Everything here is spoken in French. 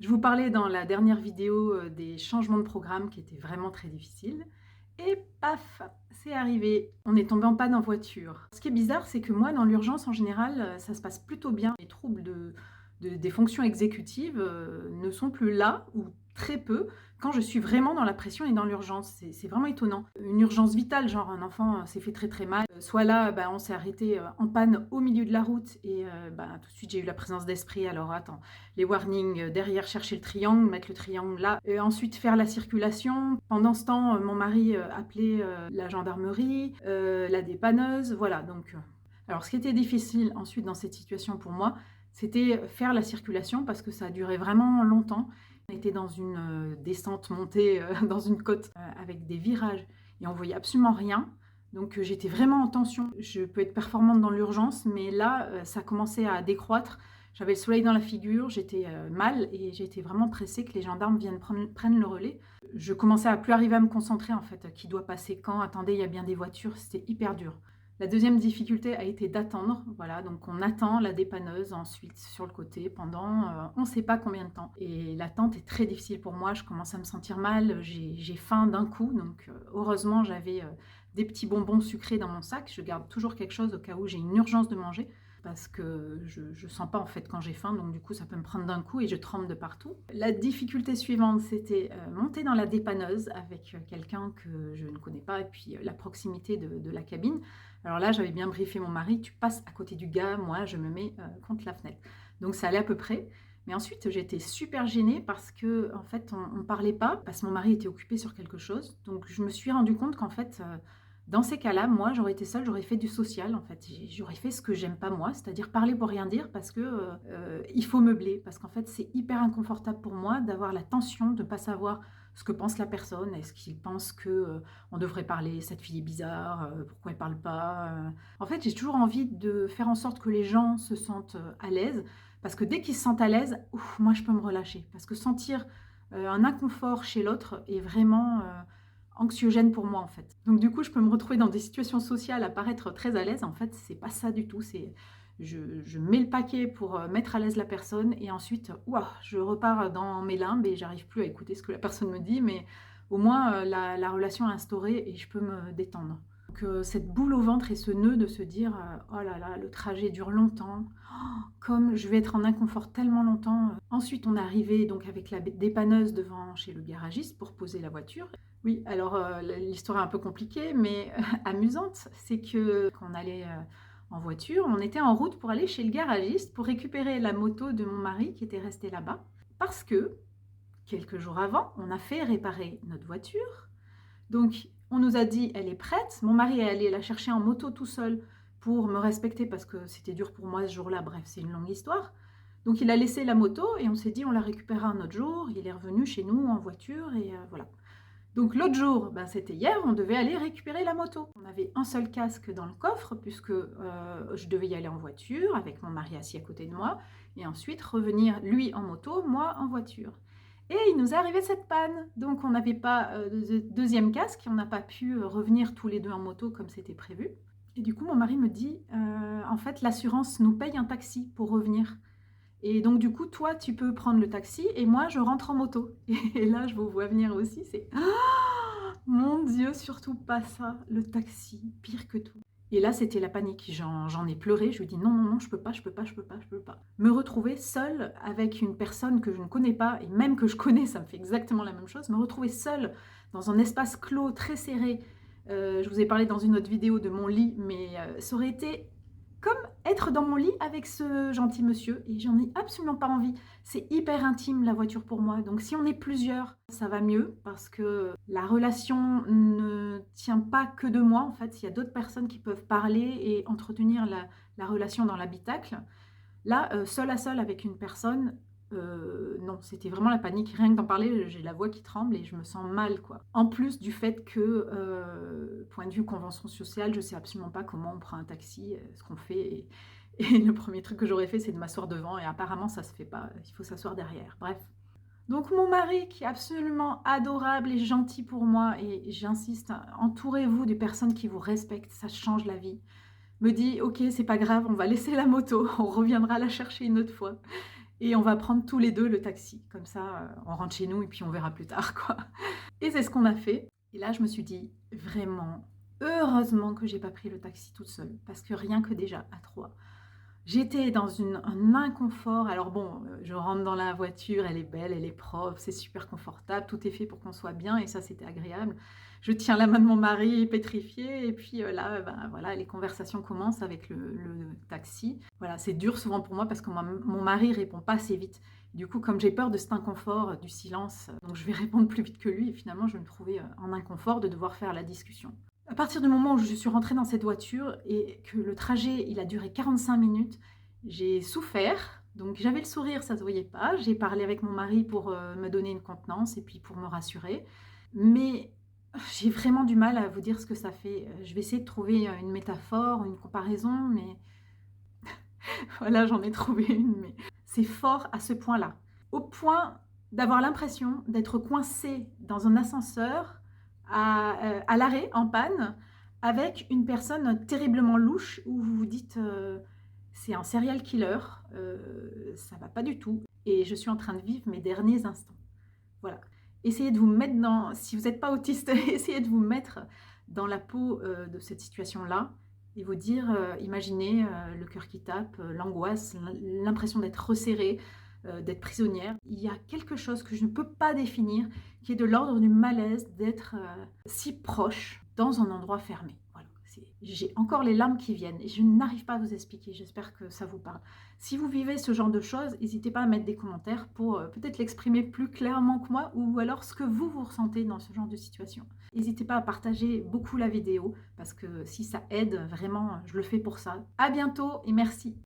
Je vous parlais dans la dernière vidéo des changements de programme qui étaient vraiment très difficiles. Et paf, c'est arrivé. On est tombé en panne en voiture. Ce qui est bizarre, c'est que moi, dans l'urgence, en général, ça se passe plutôt bien. Les troubles des fonctions exécutives ne sont plus là, ou très peu, quand je suis vraiment dans la pression et dans l'urgence. C'est vraiment étonnant. Une urgence vitale, genre un enfant s'est fait très très mal. Soit là, on s'est arrêté en panne au milieu de la route et tout de suite j'ai eu la présence d'esprit. Alors attends, les warnings, derrière chercher le triangle, mettre le triangle là, ensuite faire la circulation. Pendant ce temps, mon mari appelait la gendarmerie, la dépanneuse, voilà. Donc, alors ce qui était difficile ensuite dans cette situation pour moi, c'était faire la circulation parce que ça a duré vraiment longtemps. On était dans une descente montée dans une côte avec des virages et on voyait absolument rien. Donc j'étais vraiment en tension. Je peux être performante dans l'urgence, mais là, ça commençait à décroître. J'avais le soleil dans la figure, j'étais mal et j'étais vraiment pressée que les gendarmes prennent le relais. Je commençais à plus arriver à me concentrer en fait. Qui doit passer quand? Attendez, il y a bien des voitures, c'était hyper dur. La deuxième difficulté a été d'attendre. Voilà, donc on attend la dépanneuse ensuite sur le côté pendant on ne sait pas combien de temps. Et l'attente est très difficile pour moi, je commence à me sentir mal, j'ai faim d'un coup. Donc heureusement, j'avais des petits bonbons sucrés dans mon sac. Je garde toujours quelque chose au cas où j'ai une urgence de manger parce que je sens pas en fait quand j'ai faim, donc du coup ça peut me prendre d'un coup et je tremble de partout. La difficulté suivante, c'était monter dans la dépanneuse avec quelqu'un que je ne connais pas et puis la proximité de la cabine. Alors là, j'avais bien briefé mon mari, tu passes à côté du gars, moi je me mets contre la fenêtre. Donc ça allait à peu près. Mais ensuite, j'étais super gênée parce que en fait, on ne parlait pas, parce que mon mari était occupé sur quelque chose. Donc je me suis rendu compte qu'en fait, dans ces cas-là, moi, j'aurais été seule, j'aurais fait du social, en fait. J'aurais fait ce que j'aime pas moi, c'est-à-dire parler pour rien dire parce que il faut meubler. Parce qu'en fait, c'est hyper inconfortable pour moi d'avoir la tension de ne pas savoir ce que pense la personne. Est-ce qu'il pense que on devrait parler, cette fille est bizarre, pourquoi elle parle pas En fait, j'ai toujours envie de faire en sorte que les gens se sentent à l'aise. Parce que dès qu'ils se sentent à l'aise, moi, je peux me relâcher. Parce que sentir un inconfort chez l'autre est vraiment anxiogène pour moi en fait. Donc du coup, je peux me retrouver dans des situations sociales à paraître très à l'aise. En fait, c'est pas ça du tout. C'est je mets le paquet pour mettre à l'aise la personne et ensuite, ouah, je repars dans mes limbes et j'arrive plus à écouter ce que la personne me dit, mais au moins la relation est instaurée et je peux me détendre. Donc cette boule au ventre et ce nœud de se dire oh là là, le trajet dure longtemps, comme je vais être en inconfort tellement longtemps. Ensuite, on est arrivé donc avec la dépanneuse devant chez le garagiste pour poser la voiture. Oui, alors l'histoire est un peu compliquée, mais amusante. C'est que quand on allait en voiture, on était en route pour aller chez le garagiste pour récupérer la moto de mon mari qui était restée là-bas. Parce que, quelques jours avant, on a fait réparer notre voiture. Donc, on nous a dit, elle est prête. Mon mari est allé la chercher en moto tout seul pour me respecter parce que c'était dur pour moi ce jour-là. Bref, c'est une longue histoire. Donc, il a laissé la moto et on s'est dit, on la récupérera un autre jour. Il est revenu chez nous en voiture et voilà. Donc l'autre jour, c'était hier, on devait aller récupérer la moto. On avait un seul casque dans le coffre puisque je devais y aller en voiture avec mon mari assis à côté de moi et ensuite revenir lui en moto, moi en voiture. Et il nous est arrivé cette panne. Donc on n'avait pas de deuxième casque, on n'a pas pu revenir tous les deux en moto comme c'était prévu. Et du coup, mon mari me dit, en fait, l'assurance nous paye un taxi pour revenir. Et donc du coup, toi, tu peux prendre le taxi et moi, je rentre en moto. Et là, je vous vois venir aussi, c'est ah, mon Dieu, surtout pas ça, le taxi, pire que tout. Et là, c'était la panique. J'en ai pleuré. Je lui dis non, non, non, je peux pas, je peux pas, je peux pas, je peux pas. Me retrouver seule avec une personne que je ne connais pas, et même que je connais, ça me fait exactement la même chose. Me retrouver seule dans un espace clos, très serré. Je vous ai parlé dans une autre vidéo de mon lit, mais ça aurait été comme être dans mon lit avec ce gentil monsieur et j'en ai absolument pas envie. C'est hyper intime la voiture pour moi, donc si on est plusieurs, ça va mieux parce que la relation ne tient pas que de moi en fait, il y a d'autres personnes qui peuvent parler et entretenir la relation dans l'habitacle. Là, seule à seule avec une personne, non, c'était vraiment la panique. Rien que d'en parler, j'ai la voix qui tremble et je me sens mal, quoi. En plus du fait que, point de vue convention sociale, je sais absolument pas comment on prend un taxi, ce qu'on fait et le premier truc que j'aurais fait, c'est de m'asseoir devant et apparemment ça se fait pas, il faut s'asseoir derrière. Bref. Donc mon mari qui est absolument adorable et gentil pour moi et j'insiste, entourez-vous de personnes qui vous respectent, ça change la vie. Me dit: «OK, c'est pas grave, on va laisser la moto, on reviendra la chercher une autre fois». et on va prendre tous les 2 le taxi. Comme ça, on rentre chez nous et puis on verra plus tard, quoi. Et c'est ce qu'on a fait. Et là, je me suis dit: «Vraiment, heureusement que j'ai pas pris le taxi toute seule», parce que rien que déjà à 3, j'étais dans un inconfort. Alors bon, je rentre dans la voiture, elle est belle, elle est propre, c'est super confortable, tout est fait pour qu'on soit bien et ça, c'était agréable. Je tiens la main de mon mari pétrifié et puis, là, ben, voilà, les conversations commencent avec le taxi. Voilà, c'est dur souvent pour moi parce que mon mari répond pas assez vite. Du coup, comme j'ai peur de cet inconfort, du silence, donc je vais répondre plus vite que lui et finalement, je vais me trouvais, en inconfort de devoir faire la discussion. À partir du moment où je suis rentrée dans cette voiture et que le trajet, il a duré 45 minutes, j'ai souffert. Donc j'avais le sourire, ça se voyait pas. J'ai parlé avec mon mari pour, me donner une contenance et puis pour me rassurer. Mais j'ai vraiment du mal à vous dire ce que ça fait. Je vais essayer de trouver, une métaphore, une comparaison, mais voilà, j'en ai trouvé une, mais c'est fort à ce point-là. Au point d'avoir l'impression d'être coincé dans un ascenseur à l'arrêt, en panne, avec une personne terriblement louche où vous vous dites, «C'est un serial killer, ça va pas du tout et je suis en train de vivre mes derniers instants». Voilà. Essayez de vous mettre dans si vous n'êtes pas autiste, essayez de vous mettre dans la peau, de cette situation-là et vous dire, imaginez, le cœur qui tape, l'angoisse, l'impression d'être resserrée, d'être prisonnière. Il y a quelque chose que je ne peux pas définir, qui est de l'ordre du malaise d'être, si proche dans un endroit fermé. Voilà, j'ai encore les larmes qui viennent et je n'arrive pas à vous expliquer, j'espère que ça vous parle. Si vous vivez ce genre de choses, n'hésitez pas à mettre des commentaires pour, peut-être l'exprimer plus clairement que moi ou alors ce que vous ressentez dans ce genre de situation. N'hésitez pas à partager beaucoup la vidéo parce que si ça aide, vraiment, je le fais pour ça. À bientôt et merci.